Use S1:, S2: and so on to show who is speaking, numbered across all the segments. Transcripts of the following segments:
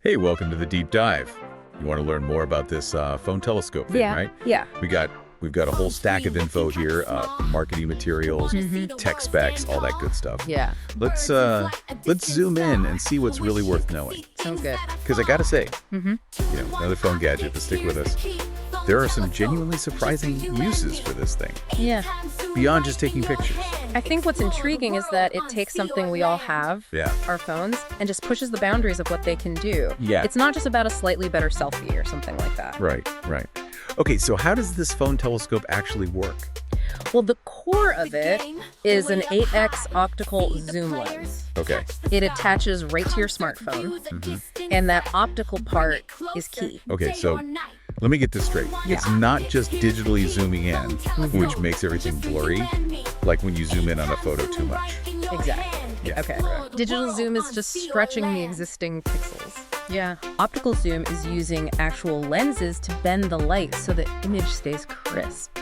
S1: Hey, welcome to the deep dive. You want to learn more about this phone telescope thing, right?
S2: Yeah.
S1: We've got a whole stack of info here, marketing materials, tech specs, all that good stuff.
S2: Yeah.
S1: Let's zoom in and see what's really worth knowing.
S2: Sounds good.
S1: Because I got to say, another phone gadget to stick with us. There are some genuinely surprising uses for this thing.
S2: Yeah.
S1: Beyond just taking pictures.
S2: I think what's intriguing is that it takes something we all have, our phones, and just pushes the boundaries of what they can do.
S1: Yeah.
S2: It's not just about a slightly better selfie or something like that.
S1: Right. Okay, so how does this phone telescope actually work?
S2: Well, the core of it is an 8x optical zoom lens.
S1: Okay.
S2: It attaches right to your smartphone, and that optical part is key.
S1: Okay, so let me get this straight.
S2: Yeah.
S1: It's not just digitally zooming in, which makes everything blurry, like when you zoom in on a photo too much.
S2: Exactly.
S1: Yeah.
S2: Okay. Digital zoom is just stretching the existing pixels. Yeah. Optical zoom is using actual lenses to bend the light so the image stays crisp.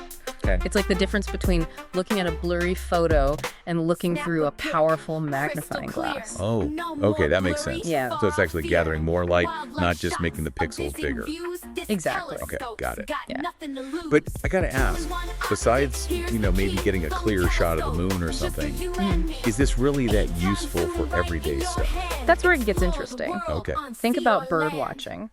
S1: Okay.
S2: It's like the difference between looking at a blurry photo and looking through a powerful magnifying glass.
S1: Oh, okay, that makes sense.
S2: Yeah.
S1: So it's actually gathering more light, not just making the pixels bigger.
S2: Exactly.
S1: Okay, got it.
S2: Yeah.
S1: But I gotta ask, besides, maybe getting a clear shot of the moon or something, is this really that useful for everyday stuff?
S2: That's where it gets interesting.
S1: Okay.
S2: Think about bird watching.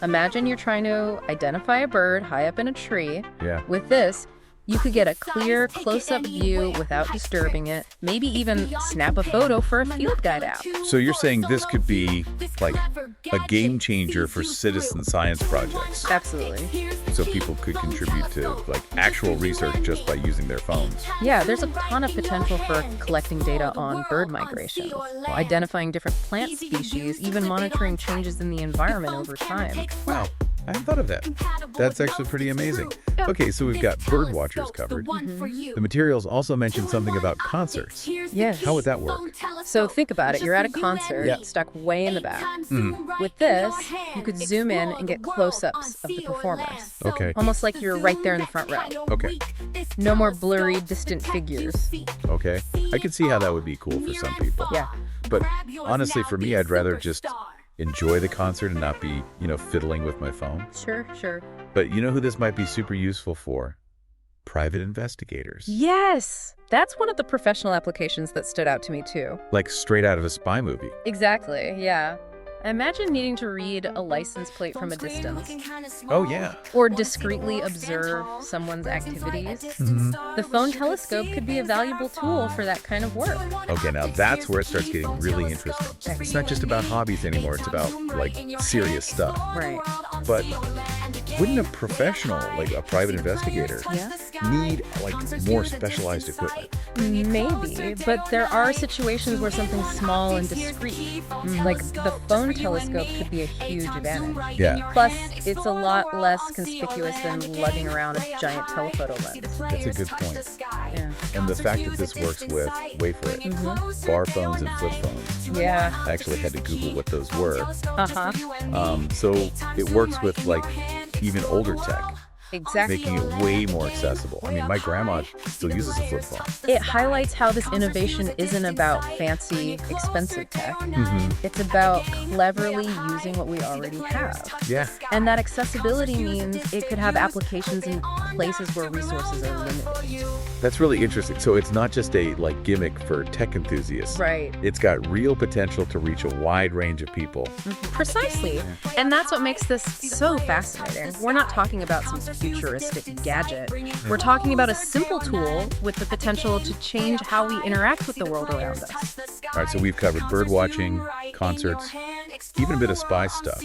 S2: Imagine you're trying to identify a bird high up in a tree.
S1: Yeah.
S2: With this, you could get a clear, close-up view without disturbing it, maybe even snap a photo for a field guide app.
S1: So you're saying this could be like a game changer for citizen science projects.
S2: Absolutely.
S1: So people could contribute to like actual research just by using their phones.
S2: Yeah, there's a ton of potential for collecting data on bird migration, identifying different plant species, even monitoring changes in the environment over time.
S1: Wow, I hadn't thought of that. That's actually pretty amazing. Okay, so we've got bird watchers covered. The materials also mention something about concerts.
S2: Yes.
S1: How would that work?
S2: So think about it. You're at a concert, stuck way in the back. With this, you could zoom in and get close-ups of the performers.
S1: Okay.
S2: Almost like you're right there in the front row.
S1: Okay.
S2: No more blurry, distant figures.
S1: Okay. I could see how that would be cool for some people.
S2: Yeah.
S1: But honestly, for me, I'd rather just enjoy the concert and not be, fiddling with my phone.
S2: Sure.
S1: But you know who this might be super useful for? Private investigators.
S2: Yes! That's one of the professional applications that stood out to me, too.
S1: Like straight out of a spy movie.
S2: Exactly, yeah. Imagine needing to read a license plate from a distance.
S1: Oh, yeah.
S2: Or discreetly observe someone's activities. The phone telescope could be a valuable tool for that kind of work.
S1: Okay, now that's where it starts getting really interesting. It's not just about hobbies anymore. It's about, serious stuff.
S2: Right.
S1: But wouldn't a professional, like a private investigator, need, more specialized equipment?
S2: Maybe, but there are situations where something small and discreet, like the phone telescope, could be a huge advantage.
S1: Yeah.
S2: Plus, it's a lot less conspicuous than lugging around a giant telephoto lens.
S1: That's a good point.
S2: Yeah.
S1: And the fact that this works with, wait for it, bar phones and flip phones.
S2: Yeah.
S1: I actually had to Google what those were.
S2: Uh-huh.
S1: So it works with, even older tech.
S2: Exactly.
S1: Making it way more accessible. I mean, my grandma still uses a flip phone.
S2: It highlights how this innovation isn't about fancy, expensive tech. It's about cleverly using what we already have.
S1: Yeah.
S2: And that accessibility means it could have applications in places where resources are limited.
S1: That's really interesting. So it's not just a gimmick for tech enthusiasts.
S2: Right.
S1: It's got real potential to reach a wide range of people.
S2: Precisely. And that's what makes this so fascinating. We're not talking about some futuristic gadget. We're talking about a simple tool with the potential to change how we interact with the world around us.
S1: All right, so we've covered bird watching, concerts, even a bit of spy stuff.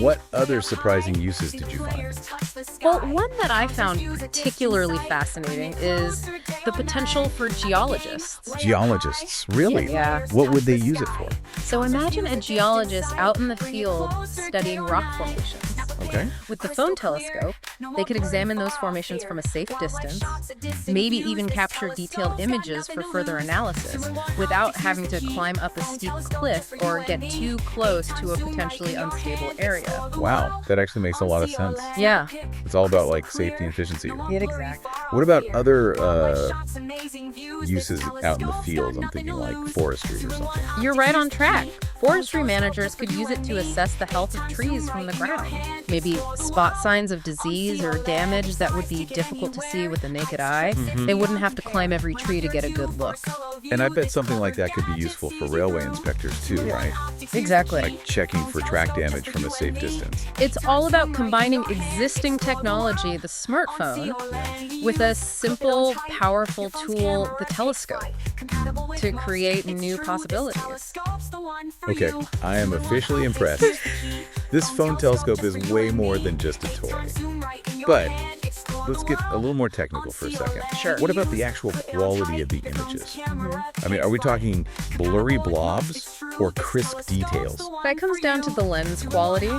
S1: What other surprising uses did you find?
S2: Well, one that I found particularly fascinating is the potential for geologists.
S1: Geologists, really?
S2: Yeah.
S1: What would they use it for?
S2: So imagine a geologist out in the field studying rock formations.
S1: Okay.
S2: With the phone telescope, they could examine those formations from a safe distance, maybe even capture detailed images for further analysis without having to climb up a steep cliff or get too close to a potentially unstable area.
S1: Wow, that actually makes a lot of sense.
S2: Yeah.
S1: It's all about safety and efficiency.
S2: Yeah, exactly.
S1: What about other uses out in the field? I'm thinking forestry or something.
S2: You're right on track. Forestry managers could use it to assess the health of trees from the ground. Maybe spot signs of disease or damage that would be difficult to see with the naked eye. They wouldn't have to climb every tree to get a good look.
S1: And I bet something like that could be useful for railway inspectors too, right?
S2: Exactly.
S1: Like checking for track damage from a safe distance.
S2: It's all about combining existing technology, the smartphone, with a simple, powerful tool, the telescope, to create new possibilities.
S1: Okay, I am officially impressed. This phone telescope is way more than just a toy. But let's get a little more technical for a second.
S2: Sure.
S1: What about the actual quality of the images? I mean, are we talking blurry blobs or crisp details?
S2: That comes down to the lens quality,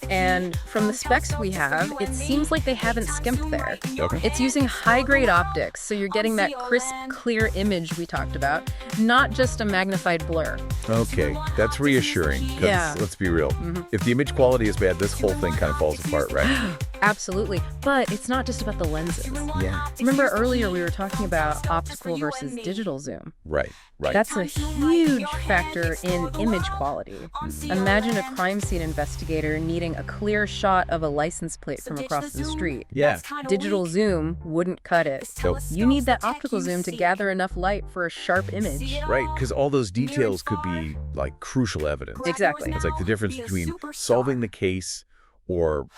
S2: and from the specs we have, it seems like they haven't skimped there.
S1: Okay.
S2: It's using high-grade optics, so you're getting that crisp, clear image we talked about, not just a magnified blur.
S1: Okay, that's reassuring. 'Cause
S2: Yeah.
S1: let's be real. If the image quality is bad, this whole thing kind of falls apart, right?
S2: Absolutely. But it's not just about the lenses.
S1: Yeah.
S2: Remember earlier we were talking about optical versus digital zoom.
S1: Right.
S2: That's a huge factor in image quality. Imagine a crime scene investigator needing a clear shot of a license plate from across the street.
S1: Yeah.
S2: Digital zoom wouldn't cut it.
S1: Nope.
S2: You need that optical zoom to gather enough light for a sharp image.
S1: Right, because all those details could be like crucial evidence.
S2: Exactly.
S1: It's like the difference between solving the case or,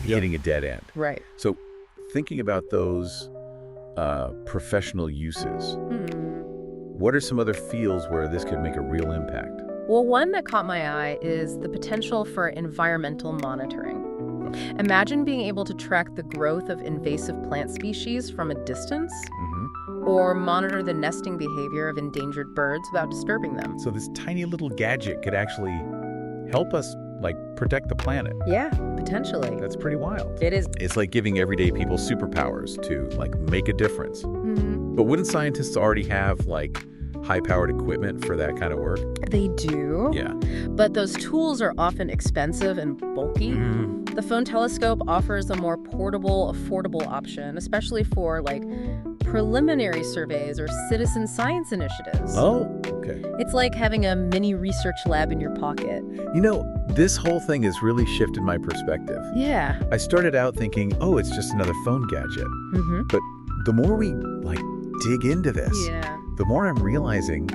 S1: hitting a dead end.
S2: Right.
S1: So thinking about those professional uses, what are some other fields where this could make a real impact?
S2: Well, one that caught my eye is the potential for environmental monitoring. Imagine being able to track the growth of invasive plant species from a distance, or monitor the nesting behavior of endangered birds without disturbing them.
S1: So this tiny little gadget could actually help us, protect the planet.
S2: Yeah, potentially.
S1: That's pretty wild.
S2: It is.
S1: It's like giving everyday people superpowers to, make a difference. But wouldn't scientists already have, high-powered equipment for that kind of work?
S2: They do.
S1: Yeah.
S2: But those tools are often expensive and bulky. The phone telescope offers a more portable, affordable option, especially for, preliminary surveys or citizen science initiatives.
S1: Oh, okay.
S2: It's like having a mini research lab in your pocket.
S1: This whole thing has really shifted my perspective.
S2: Yeah.
S1: I started out thinking, oh, it's just another phone gadget. But the more we, dig into this, the more I'm realizing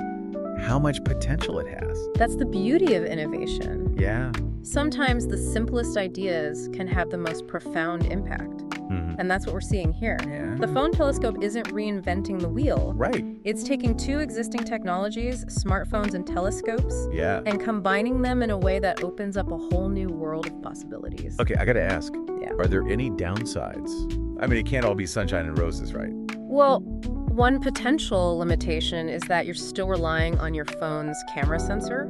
S1: how much potential it has.
S2: That's the beauty of innovation.
S1: Yeah.
S2: Sometimes the simplest ideas can have the most profound impact. And that's what we're seeing here.
S1: Yeah.
S2: The phone telescope isn't reinventing the wheel.
S1: Right.
S2: It's taking two existing technologies, smartphones and telescopes,
S1: Yeah.
S2: and combining them in a way that opens up a whole new world of possibilities.
S1: Okay, I got to ask,
S2: Yeah.
S1: are there any downsides? I mean, it can't all be sunshine and roses, right?
S2: Well, one potential limitation is that you're still relying on your phone's camera sensor.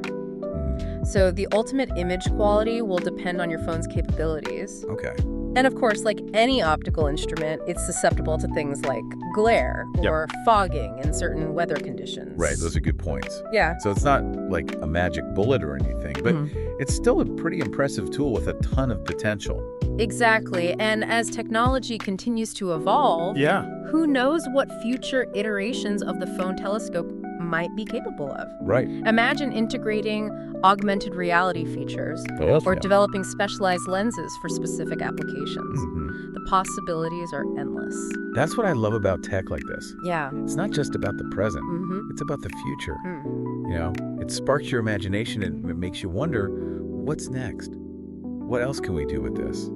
S2: So the ultimate image quality will depend on your phone's capabilities.
S1: Okay.
S2: And of course, like any optical instrument, it's susceptible to things like glare or fogging in certain weather conditions.
S1: Right, those are good points.
S2: Yeah.
S1: So it's not like a magic bullet or anything, but it's still a pretty impressive tool with a ton of potential.
S2: Exactly. And as technology continues to evolve, who knows what future iterations of the phone telescope might be capable of.
S1: Right.
S2: Imagine integrating augmented reality features or developing specialized lenses for specific applications. The possibilities are endless.
S1: That's what I love about tech like this.
S2: Yeah.
S1: It's not just about the present. It's about the future. It sparks your imagination and it makes you wonder, what's next? What else can we do with this?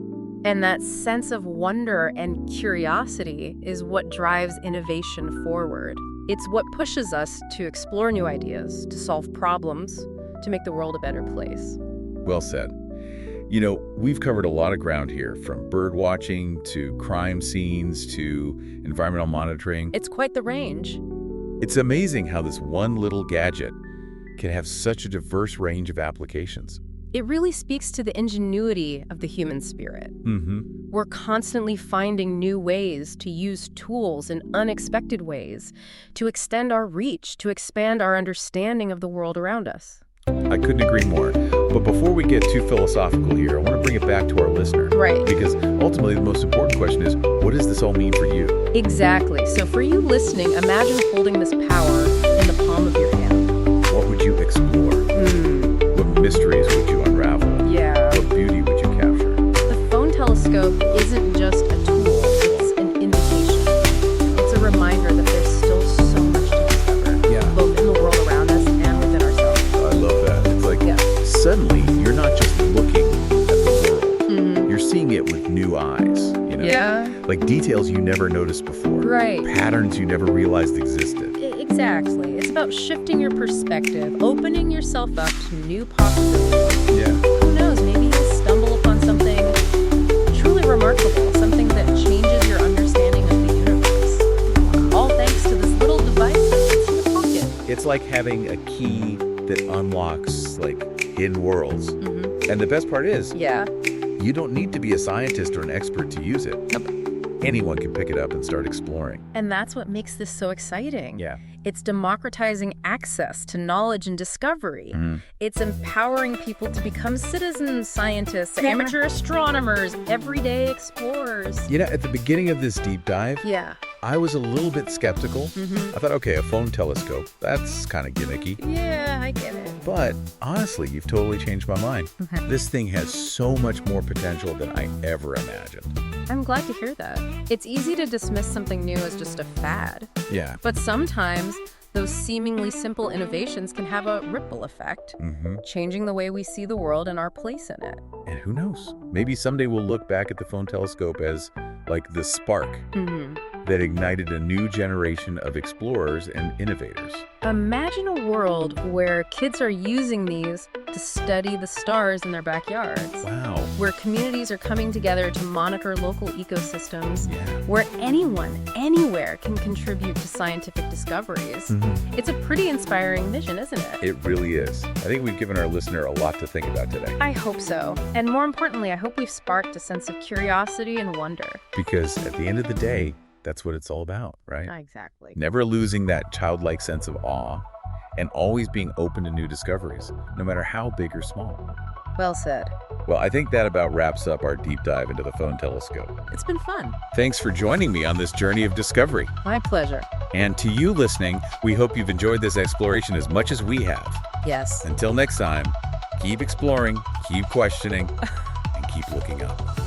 S2: And that sense of wonder and curiosity is what drives innovation forward. It's what pushes us to explore new ideas, to solve problems, to make the world a better place.
S1: Well said. We've covered a lot of ground here, from bird watching to crime scenes to environmental monitoring.
S2: It's quite the range.
S1: It's amazing how this one little gadget can have such a diverse range of applications.
S2: It really speaks to the ingenuity of the human spirit. We're constantly finding new ways to use tools in unexpected ways, to extend our reach, to expand our understanding of the world around us.
S1: I couldn't agree more. But before we get too philosophical here, I want to bring it back to our listener.
S2: Right.
S1: Because ultimately the most important question is, what does this all mean for you?
S2: Exactly. So for you listening, imagine holding this power in the palm of your hand.
S1: What would you explore? suddenly you're not just looking at the world. You're seeing it with new eyes,
S2: Yeah.
S1: Like details you never noticed before.
S2: Right.
S1: Patterns you never realized existed.
S2: Exactly. It's about shifting your perspective, opening yourself up to new possibilities.
S1: Yeah.
S2: Who knows, maybe you'll stumble upon something truly remarkable, something that changes your understanding of the universe. All thanks to this little device that fits in your pocket.
S1: It's like having a key that unlocks, hidden worlds. And the best part is,
S2: Yeah.
S1: you don't need to be a scientist or an expert to use it.
S2: Nope.
S1: Anyone can pick it up and start exploring.
S2: And that's what makes this so exciting.
S1: Yeah.
S2: It's democratizing access to knowledge and discovery. It's empowering people to become citizen scientists, amateur astronomers, everyday explorers.
S1: At the beginning of this deep dive,
S2: Yeah.
S1: I was a little bit skeptical. I thought, okay, a phone telescope, that's kind of gimmicky.
S2: Yeah, I get it.
S1: But honestly, you've totally changed my mind. This thing has so much more potential than I ever imagined.
S2: I'm glad to hear that. It's easy to dismiss something new as just a fad.
S1: Yeah.
S2: But sometimes those seemingly simple innovations can have a ripple effect, changing the way we see the world and our place in it.
S1: And who knows? Maybe someday we'll look back at the phone telescope as the spark that ignited a new generation of explorers and innovators.
S2: Imagine a world where kids are using these to study the stars in their backyards.
S1: Wow.
S2: Where communities are coming together to monitor local ecosystems.
S1: Yeah.
S2: Where anyone, anywhere can contribute to scientific discoveries. It's a pretty inspiring vision, isn't it?
S1: It really is. I think we've given our listener a lot to think about today.
S2: I hope so. And more importantly, I hope we've sparked a sense of curiosity and wonder.
S1: Because at the end of the day, that's what it's all about, right?
S2: Exactly.
S1: Never losing that childlike sense of awe and always being open to new discoveries, no matter how big or small.
S2: Well said.
S1: Well, I think that about wraps up our deep dive into the phone telescope.
S2: It's been fun.
S1: Thanks for joining me on this journey of discovery.
S2: My pleasure.
S1: And to you listening, we hope you've enjoyed this exploration as much as we have.
S2: Yes.
S1: Until next time, keep exploring, keep questioning, and keep looking up.